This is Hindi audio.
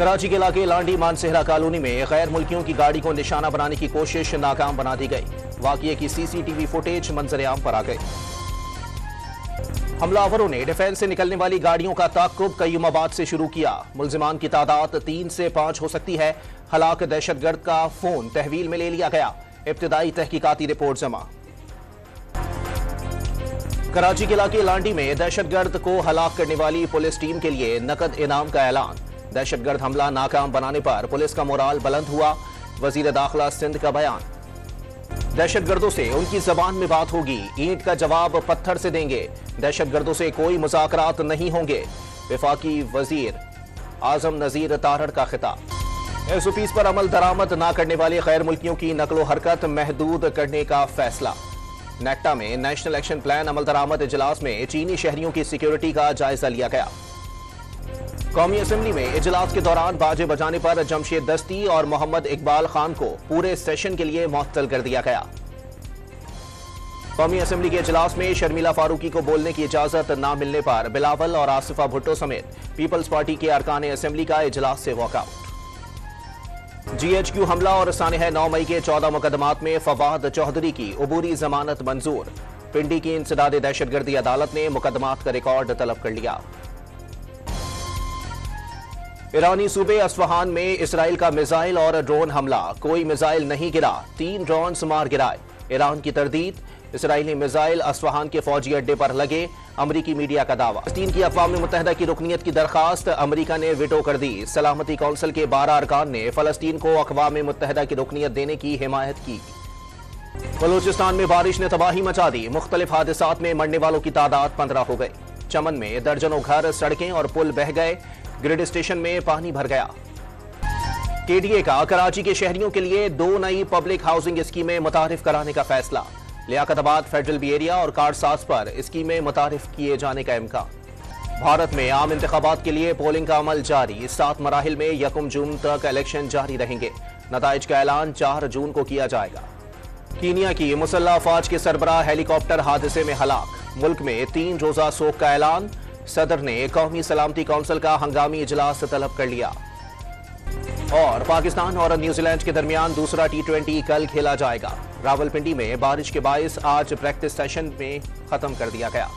कराची के इलाके लांडी मानसेहरा कॉलोनी में गैर मुल्कियों की गाड़ी को निशाना बनाने की कोशिश नाकाम बना दी गई। वाकये की सीसीटीवी फुटेज मंजर-ए-आम पर आ गई। हमलावरों ने डिफेंस से निकलने वाली गाड़ियों का ताक़ुब कय्युमाबाद से शुरू किया। मुल्जिमान की तादाद 3 से 5 हो सकती है। हलाक दहशतगर्द का फोन तहवील में ले लिया गया। इब्तिदाई तहकीकाती रिपोर्ट जमा। कराची के इलाके लांडी में दहशतगर्द को हलाक करने वाली पुलिस टीम के लिए नकद इनाम का ऐलान। दहशतगर्द हमला नाकाम बनाने पर पुलिस का मोराल बुलंद हुआ। वजीर दाखिला सिंध का बयान। दहशतगर्दों से उनकी जबान में बात होगी, ईंट का जवाब पत्थर से देंगे। दहशतगर्दों से कोई मुज़ाकरात नहीं होंगे। वफाकी वजीर आजम नजीर तारड़ का खिताब। एसओपीज़ पर अमल दरामद न करने वाले गैर मुल्कियों की नकलो हरकत महदूद करने का फैसला। नेक्टा में नेशनल एक्शन प्लान अमल दरामद इजलास में चीनी शहरियों की सिक्योरिटी का जायजा लिया गया। कौमी असेंबली में इजलास के दौरान बाजे बजाने पर जमशेद दस्ती और मोहम्मद इकबाल खान को पूरे सेशन के लिए मुअत्तल कर दिया गया। कौमी असेंबली के इजलास में शर्मिला फारूकी को बोलने की इजाजत न मिलने पर बिलावल और आसिफा भुट्टो समेत पीपल्स पार्टी के अरकान असेंबली का इजलास से वॉकआउट। GHQ हमला और सानह 9 मई के 14 मुकदमात में फवाद चौधरी की अबूरी जमानत मंजूर। पिंडी की इंसदाद दहशतगर्दी अदालत ने मुकदमात का रिकॉर्ड तलब कर लिया। ईरानी सूबे अस्फहान में इसराइल का मिसाइल और ड्रोन हमला, कोई मिसाइल नहीं गिरा, 3 ड्रोन्स मार गिराए। ईरान की तरदीद, इसराइली मिसाइल अस्फहान के फौजी अड्डे पर लगे। अमरीकी मीडिया का दावा। फलस्तीन की अक़वाम मुत्तहिदा की रुकनीत की दरखास्त अमरीका ने विटो कर दी। सलामती कौंसिल के 12 अरकान ने फलस्तीन को अक़वाम मुत्तहिदा की रुकनीत देने की हिमायत की। बलूचिस्तान में बारिश ने तबाही मचा दी। मुख्तलिफ हादसात में मरने वालों की तादाद 15 हो गई। चमन में दर्जनों घर, सड़कें और पुल बह गए। ग्रिड स्टेशन में पानी भर गया। KDA का कराची के शहरियों के लिए 2 नई पब्लिक हाउसिंग स्कीमें मुतारिफ कराने का फैसला। लियाकताबाद फेडरल बी एरिया और कारसाज पर स्कीमें मुतारिफ किए जाने का इम्कान। भारत में आम इंतखाबात के लिए पोलिंग का अमल जारी। 7 मराहिल में 1 जून तक इलेक्शन जारी रहेंगे। नताइज का ऐलान 4 जून को किया जाएगा। कीनिया की मुसल्लह अफवाज के सरबराह हेलीकॉप्टर हादसे में हलाक। मुल्क में 3 रोजा सोग का ऐलान। सदर ने कौमी सलामती कौंसिल का हंगामी इजलास तलब कर लिया। और पाकिस्तान और न्यूजीलैंड के दरमियान दूसरा T20 कल खेला जाएगा। रावलपिंडी में बारिश के बायस आज प्रैक्टिस सेशन में खत्म कर दिया गया।